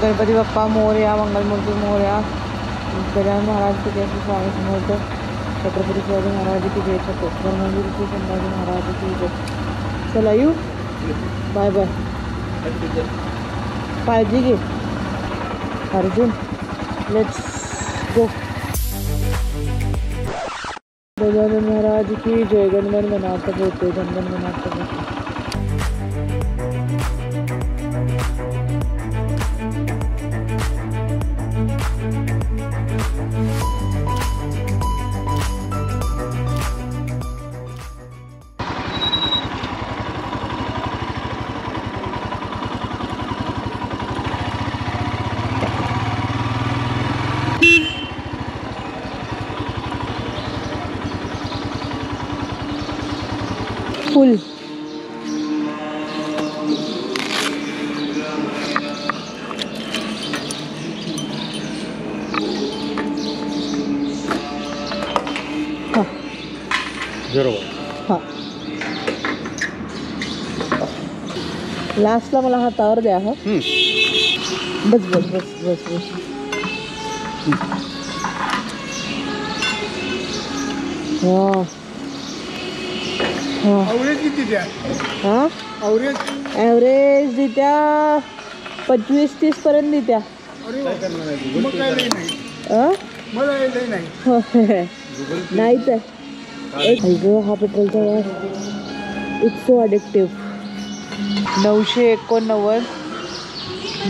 गणपती बाप्पा मोरया, मंगलमूर्ती मोरया, गजानन महाराज की जय, स्वामी समर्थ, छत्रपती शिवाजी महाराज की जय, धर्मवीर श्री संभाजी महाराज की जय. चला येऊ, बाय बाय, काळजी घे अर्जुन, लेट्स गो. गजानन महाराज की जय. गणगण गणात बोलते, गणगण गणात बोलते. फुल हां, लास्टला मला हातावर द्या. हा बस बस बस बस बस. वा, ॲव्हरेज किती द्या? हां, ॲव्हरेज देत्या 25-30 पर्यंत देत्या. मग काय नाही, मला नाही नाहीच आहे. हा पेट्रोलचा यार it's so addictive. 989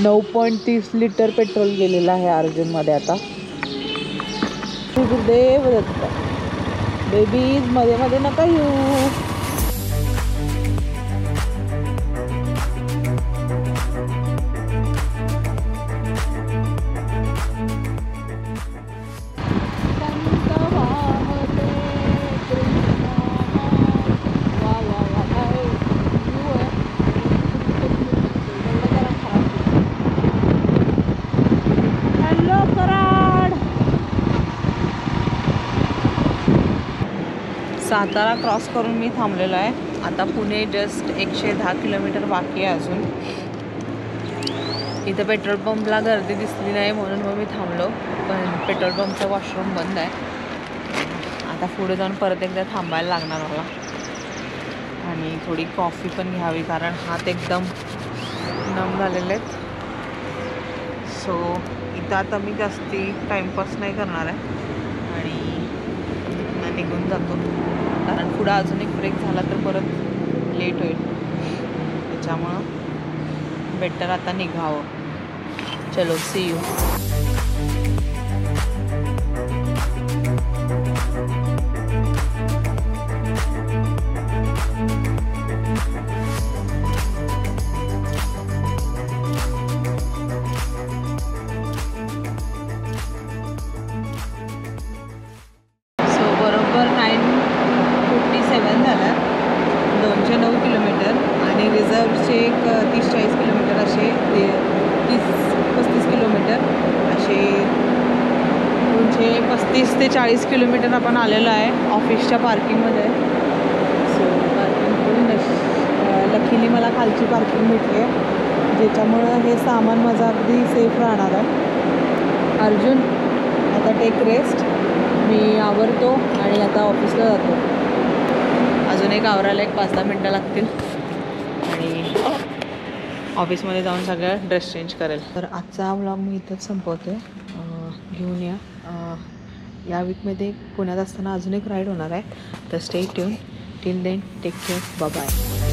9.30 litre petrol गेलेलं आहे अर्जुनमध्ये आता. देव दत्त बेबीज, मध्ये मध्ये नका येऊ. सातारा क्रॉस करून मी थांबलेलो आहे. आता पुणे जस्ट 110 किलोमीटर बाकी आहे अजून. इथं पेट्रोल पंपला गर्दी दिसली नाही म्हणून मग मी थांबलो, पण पेट्रोल पंपचा वॉशरूम बंद आहे. आता पुढे जाऊन परत एकदा थांबायला लागणार मला आणि थोडी कॉफी पण घ्यावी, कारण हात एकदम नम झालेले आहेत. सो इथं आता मी जास्ती टाईमपास नाही करणार आहे आणि इथनं निघून जातो, कारण पुढं अजून एक ब्रेक झाला तर परत लेट होईल. त्याच्यामुळं बेटर आता निघावं. चलो, सी यू. बरोबर 9:57 झालं. 209 किलोमीटर आणि रिझर्वचे एक 30-40 किलोमीटर असे 30-35 किलोमीटर असे 235 ते 40 किलोमीटर आपण आलेलो आहे ऑफिसच्या पार्किंगमध्ये. सो पार्किंग लकीली मला खालची पार्किंग भेटली आहे, ज्याच्यामुळं हे सामान माझं अगदी सेफ राहणार आहे. अर्जुन आता टेक रेस्ट. मी आवरतो आणि आता ऑफिसला जातो. अजून एक आवरायला 5-10 मिनटं लागतील आणि ऑफिसमध्ये जाऊन सगळं ड्रेस चेंज करेल. तर आजचा व्लॉग मी इथंच संपवते. घेऊन या वीकमध्ये पुण्यात असताना अजून एक राईड होणार आहे, तर stay tuned. Till then take care, bye bye.